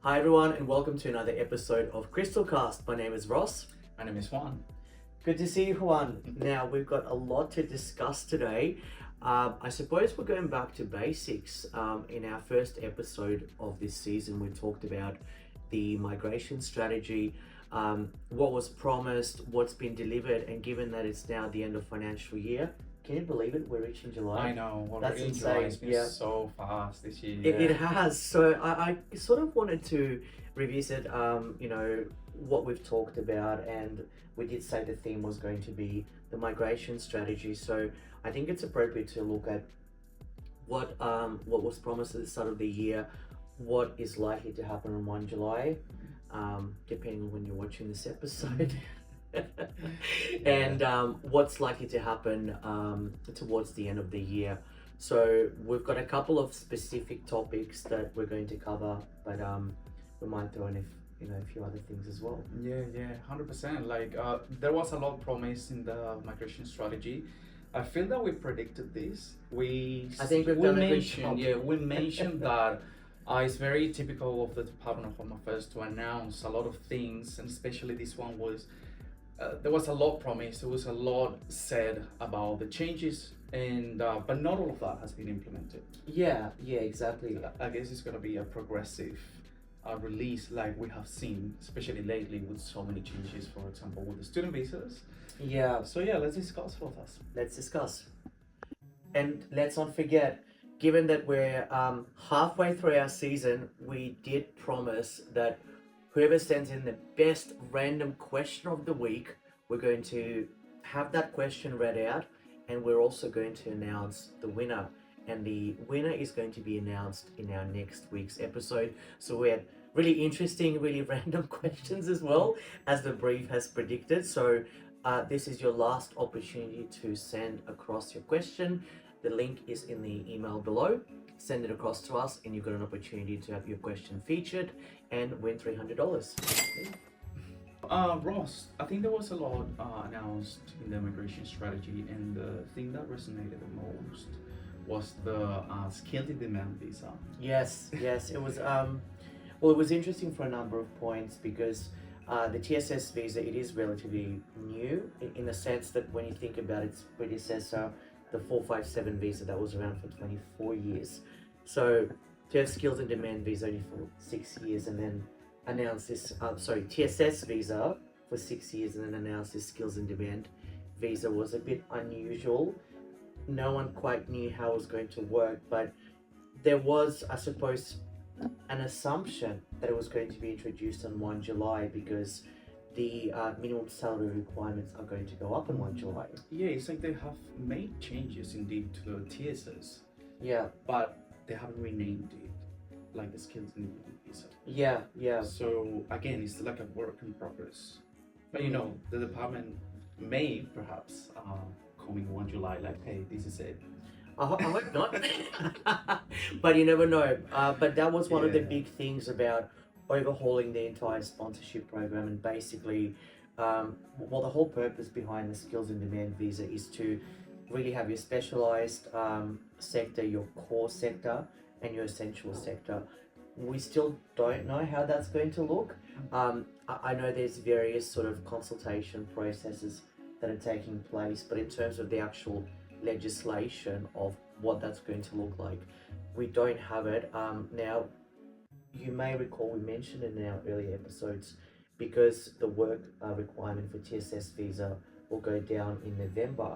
Hi everyone, and welcome to another episode of Crystalcast. My name is Ross. My name is Juan. Good to see you, Juan. Now we've got a lot to discuss today. I suppose we're going back to basics. In our first episode of this season, we talked about the migration strategy, what was promised, what's been delivered, and given that it's now the end of financial year, can you believe it? We're reaching July. I know, That's already insane. July has been Yeah. so fast this year. It has. So I sort of wanted to revisit, what we've talked about, and we did say the theme was going to be the migration strategy. So I think it's appropriate to look at what was promised at the start of the year, what is likely to happen on 1 July, depending on when you're watching this episode. And what's likely to happen towards the end of the year. So we've got a couple of specific topics that we're going to cover, but we might throw in a few other things as well. Yeah, 100%. Like there was a lot of promise in the migration strategy. I feel that we predicted this. I think we've done a good mentioned, job. we mentioned that it's very typical of the Department of Home Affairs to announce a lot of things, and especially this one was. There was a lot promised. There was a lot said about the changes, and but not all of that has been implemented. Yeah, exactly. I guess it's gonna be a progressive release, like we have seen, especially lately with so many changes. For example, with the student visas. Yeah, So yeah, let's discuss all of that. let's discuss. And let's not forget, given that we're halfway through our season, we did promise that whoever sends in the best random question of the week, we're going to have that question read out, and we're also going to announce the winner. And the winner is going to be announced in our next week's episode. So we had really interesting, really random questions as well, as the brief has predicted. So this is your last opportunity to send across your question. The link is in the email below. Send it across to us, and you've got an opportunity to have your question featured and win $300. Ross, I think there was a lot announced in the migration strategy, and the thing that resonated the most was the skilled in demand visa. Yes, it was. Well, it was interesting for a number of points because the TSS visa, it is relatively new in the sense that when you think about its predecessor, the 457 visa, that was around for 24 years. So to have skills in demand visa only for 6 years, and then announce this, TSS visa for 6 years, and then announce this skills in demand visa was a bit unusual. No one quite knew how it was going to work, but there was, I suppose, an assumption that it was going to be introduced on 1 July because the minimum salary requirements are going to go up on 1 July. Yeah, it's like they have made changes indeed to the TSS, Yeah, but they haven't renamed it like the skills in demand visa. yeah. So again, it's like a work in progress. But you know, the department may perhaps coming 1 July, like, hey, this is it. I hope not. But you never know. But that was one of the Yeah. big things about overhauling the entire sponsorship program, and basically, the whole purpose behind the skills in demand visa is to really have your specialized sector, your core sector, and your essential sector. We still don't know how that's going to look. I know there's various sort of consultation processes that are taking place, but in terms of the actual legislation of what that's going to look like, we don't have it. Now, you may recall we mentioned in our earlier episodes, because the work requirement for TSS visa will go down in November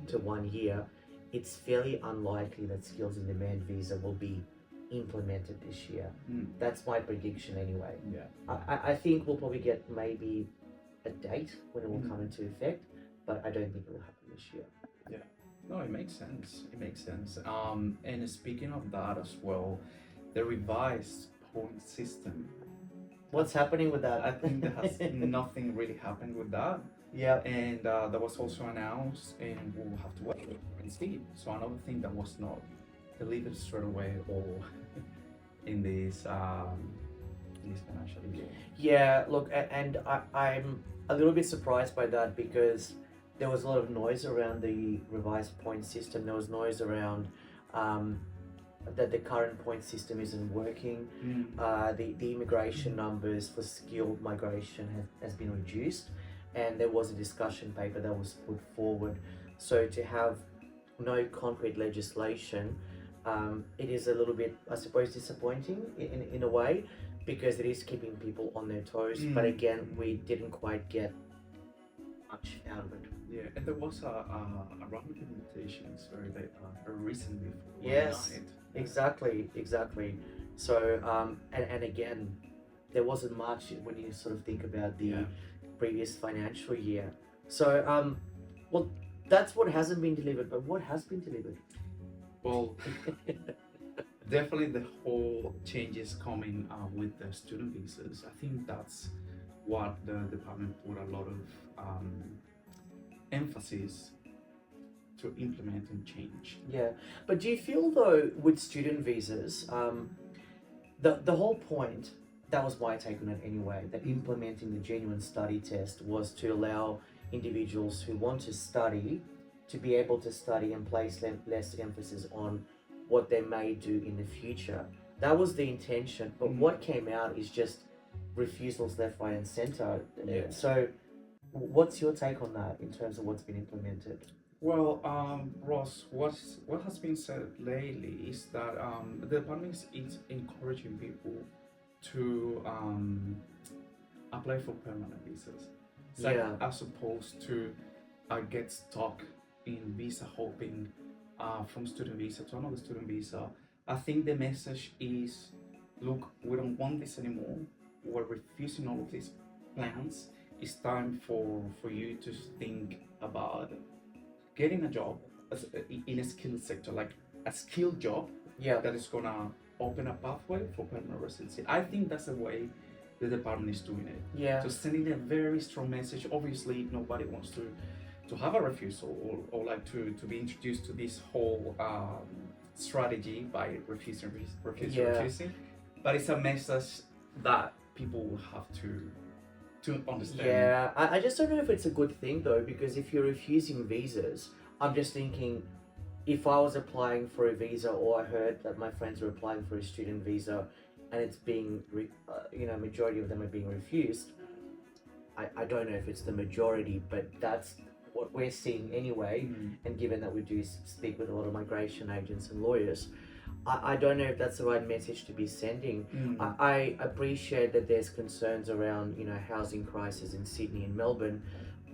to 1 year, it's fairly unlikely that skills in demand visa will be implemented this year. That's my prediction anyway. Yeah. I think we'll probably get maybe a date when it will come into effect, but I don't think it will happen this year. No, it makes sense. It makes sense. And speaking of that as well, the revised point system. What's happening with that? I think there has nothing really happened with that. Yeah. And that was also announced, and we'll have to wait and see. So another thing that was not delivered straight away or in this financial year. Yeah, look, and I'm a little bit surprised by that because there was a lot of noise around the revised point system. There was noise around that the current point system isn't working. The immigration numbers for skilled migration has been reduced, and there was a discussion paper that was put forward. So to have no concrete legislation, it is a little bit, I suppose, disappointing in a way, because it is keeping people on their toes. But again, we didn't quite get much out of it. Yeah, and there was a round of implementations very recently for Yes. Night. Exactly. So, and again, there wasn't much when you sort of think about the Yeah. previous financial year. So, well, that's what hasn't been delivered, but what has been delivered? Well, definitely the whole changes coming with the student visas. I think that's what the department put a lot of emphasis to implement and change. Yeah, but do you feel though with student visas, the whole point, that was my take on it anyway, that implementing the genuine study test was to allow individuals who want to study to be able to study and place less emphasis on what they may do in the future. That was the intention, but what came out is just refusals left, right, and center. Yeah. So, what's your take on that in terms of what's been implemented? Well, Ross, what has been said lately is that the department is encouraging people to apply for permanent visas. It's like, Yeah. as opposed to get stuck in visa hopping from student visa to another student visa. I think the message is, look, we don't want this anymore. We're refusing all of these plans. It's time for you to think about getting a job in a skilled sector, like a skilled job Yeah. that is gonna open a pathway for permanent residency. I think that's the way the department is doing it. Yeah. So sending a very strong message. Obviously, nobody wants to have a refusal or like to be introduced to this whole strategy by refusing. Refusing. But it's a message that people will have to understand. Yeah, I just don't know if it's a good thing though, because if you're refusing visas, I'm just thinking, if I was applying for a visa, or I heard that my friends were applying for a student visa, and it's being, majority of them are being refused. I don't know if it's the majority, but that's what we're seeing anyway. And given that we do speak with a lot of migration agents and lawyers, I don't know if that's the right message to be sending. I appreciate that there's concerns around, housing crisis in Sydney and Melbourne,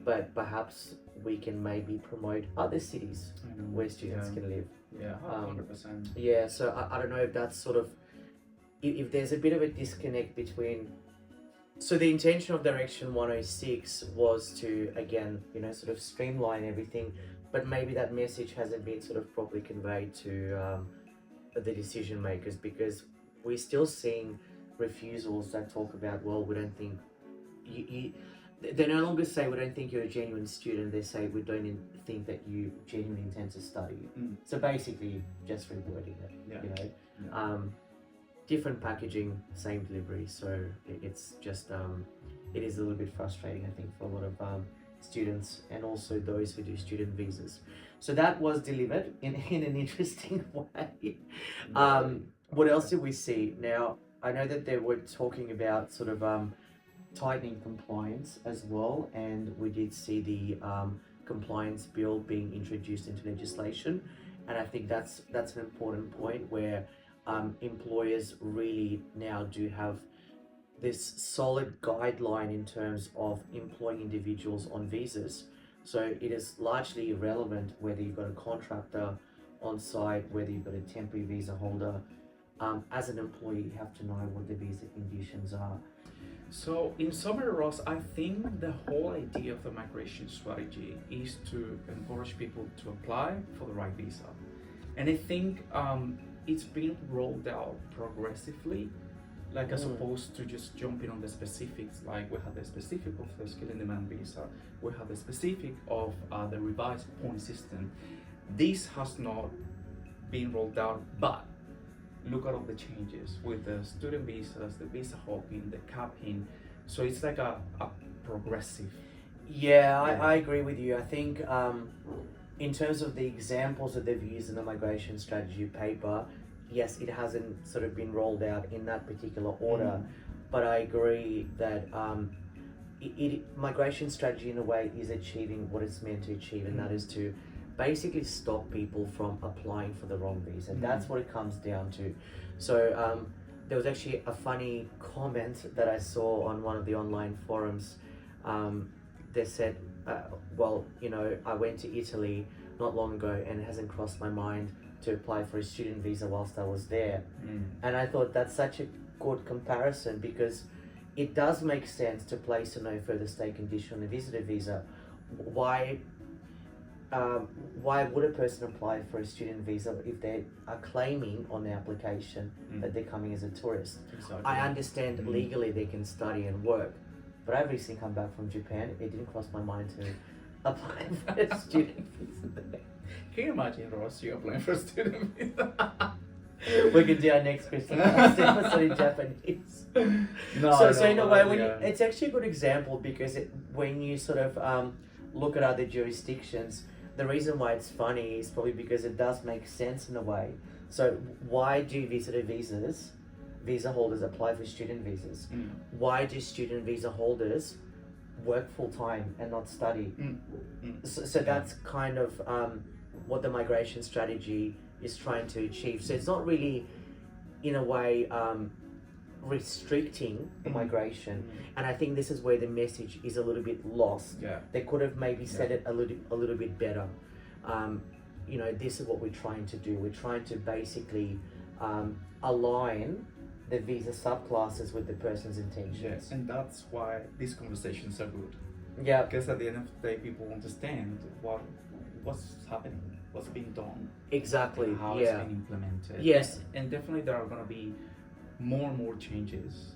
but perhaps we can maybe promote other cities where students can live. Yeah, 100%. Yeah, so I don't know if that's sort of, if there's a bit of a disconnect between. So the intention of Direction 106 was to, again, sort of streamline everything, but maybe that message hasn't been sort of properly conveyed to the decision makers, because we're still seeing refusals that talk about, well, we don't think they no longer say we don't think you're a genuine student. They say we don't think that you genuinely intend to study. So basically just rewording it. Yeah. Different packaging, same delivery. So it's just it is a little bit frustrating, I think, for a lot of students and also those who do student visas. So that was delivered in an interesting way. What else did we see? Now, I know that they were talking about sort of tightening compliance as well, and we did see the compliance bill being introduced into legislation, and I think that's an important point where employers really now do have this solid guideline in terms of employing individuals on visas. So it is largely irrelevant whether you've got a contractor on site, whether you've got a temporary visa holder. As an employee, you have to know what the visa conditions are. So in summary, Ross, I think the whole idea of the migration strategy is to encourage people to apply for the right visa. And I think it's being rolled out progressively, like as opposed to just jumping on the specifics. Like we have the specific of the skill in demand visa, we have the specific of the revised point system. This has not been rolled out, but look at all the changes with the student visas, the visa hopping, the capping. So it's like a progressive. Yeah, I agree with you. I think in terms of the examples that they've used in the migration strategy paper, yes, it hasn't sort of been rolled out in that particular order, but I agree that migration strategy in a way is achieving what it's meant to achieve, and that is to basically stop people from applying for the wrong visa. That's what it comes down to. So there was actually a funny comment that I saw on one of the online forums. They said, well, you know, I went to Italy not long ago and it hasn't crossed my mind to apply for a student visa whilst I was there. And I thought that's such a good comparison, because it does make sense to place a no further stay condition on a visitor visa. Why would a person apply for a student visa if they are claiming on the application that they're coming as a tourist? Exactly. I understand legally they can study and work, but I've recently come back from Japan. It didn't cross my mind to apply for a student visa. Can you imagine, Ross, you applying for a student visa? We can do our next question episode in Japanese. So in a way, it's actually a good example, because when you sort of look at other jurisdictions, the reason why it's funny is probably because it does make sense in a way. So why do visa holders apply for student visas? Why do student visa holders work full time and not study? So that's kind of what the migration strategy is trying to achieve. So it's not really, in a way, restricting the migration, and I think this is where the message is a little bit lost. They could have maybe said it a little bit better. You know, this is what we're trying to do. We're trying to basically align the visa subclasses with the person's intentions. Yes, and that's why these conversations are good. Yeah, Because at the end of the day, people understand what's happening, what's being done, exactly. how it's being implemented. Yes. And definitely there are going to be more and more changes,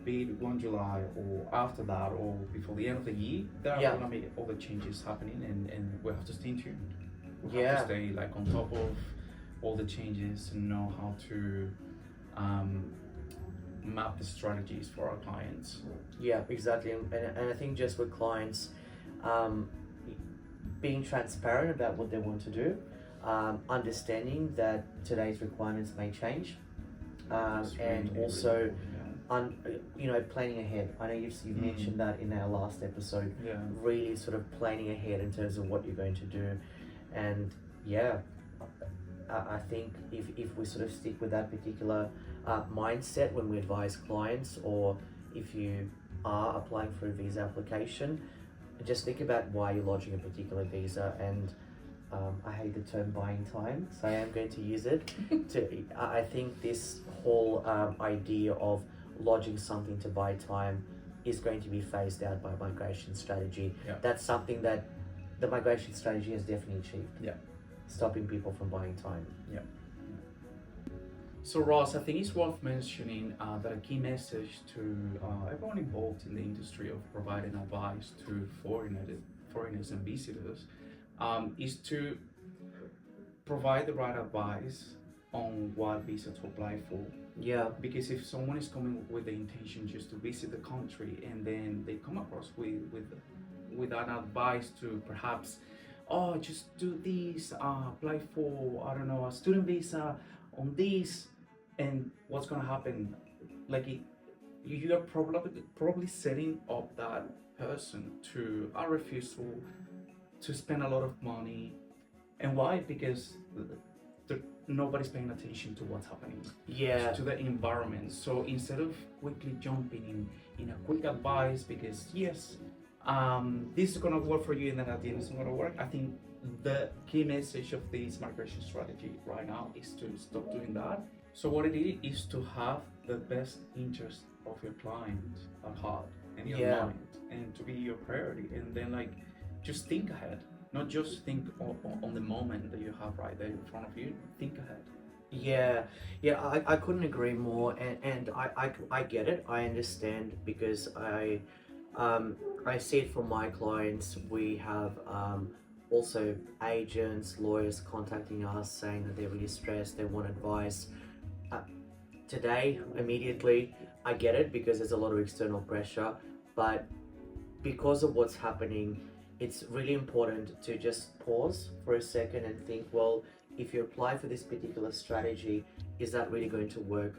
be it 1 July or after that or before the end of the year. There are going to be other changes happening, and we have to stay tuned. We have to stay like on top of all the changes and know how to map the strategies for our clients. Yeah, exactly. And I think just with clients, being transparent about what they want to do, understanding that today's requirements may change, and also you know, planning ahead. I know you've mentioned that in our last episode. Really sort of planning ahead in terms of what you're going to do, and I think if we sort of stick with that particular mindset when we advise clients, or if you are applying for a visa application, just think about why you're lodging a particular visa. And I hate the term buying time, so I am going to use it. I think this whole idea of lodging something to buy time is going to be phased out by migration strategy. That's something that the migration strategy has definitely achieved. Stopping people from buying time. So Ross, I think it's worth mentioning that a key message to everyone involved in the industry of providing advice to foreigners and visitors is to provide the right advice on what visa to apply for. Because if someone is coming with the intention just to visit the country, and then they come across with an advice to perhaps, oh, just do this, apply for, I don't know, a student visa on this, and what's gonna happen? Like, you are probably setting up that person to a refusal, to spend a lot of money. And why? Because nobody's paying attention to what's happening, to the environment. So instead of quickly jumping in a quick advice, because yes, this is gonna work for you, and then at the end it's not gonna work, I think the key message of this migration strategy right now is to stop doing that. So what it is to have the best interest of your client at heart and your mind, and to be your priority, and then like just think ahead, not just think on the moment that you have right there in front of you. Think ahead. I couldn't agree more, and I get it. I understand, because I see it from my clients. We have also agents, lawyers contacting us saying that they're really stressed, they want advice. Today, immediately, I get it, because there's a lot of external pressure, but because of what's happening, it's really important to just pause for a second and think, well, if you apply for this particular strategy, is that really going to work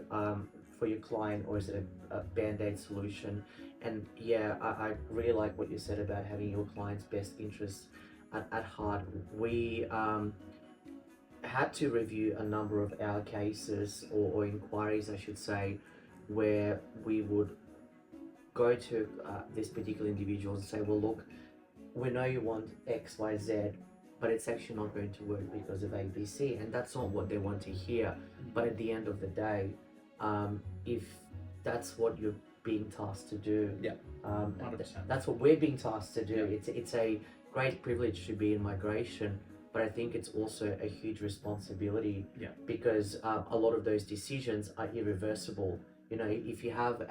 for your client, or is it a band-aid solution? And yeah, I really like what you said about having your client's best interests at heart. We had to review a number of our cases, or inquiries I should say, where we would go to this particular individual and say, well, look, we know you want X, Y, Z, but it's actually not going to work because of A, B, C, and that's not what they want to hear. But at the end of the day, if that's what you're being tasked to do, Yeah, um, 100%. that's what we're being tasked to do. Yeah. It's a great privilege to be in migration, but I think it's also a huge responsibility. Yeah. Because a lot of those decisions are irreversible. You know, if you have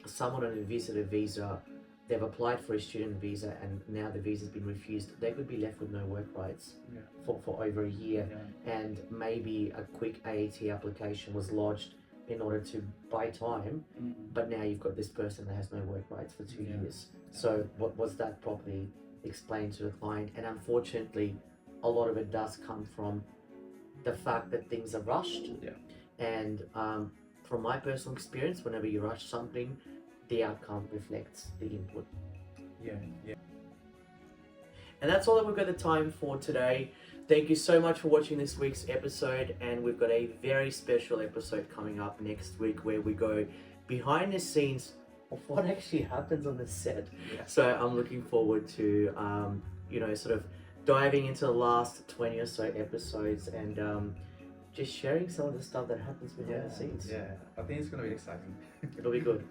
someone on a visitor visa, they've applied for a student visa and now the visa's been refused, they could be left with no work rights Yeah. for over a year. Yeah. And maybe a quick AAT application was lodged in order to buy time, but now you've got this person that has no work rights for 2 Yeah. years. So what was that properly explained to the client? And unfortunately, a lot of it does come from the fact that things are rushed. Yeah. And from my personal experience, whenever you rush something, the outcome reflects the input. Yeah. Yeah. And that's all that we've got the time for today. Thank you so much for watching this week's episode, and we've got a very special episode coming up next week where we go behind the scenes of what actually happens on the set. Yeah. So I'm looking forward to sort of diving into the last 20 or so episodes and just sharing some of the stuff that happens behind the scenes. Yeah. I think it's gonna be exciting. It'll be good.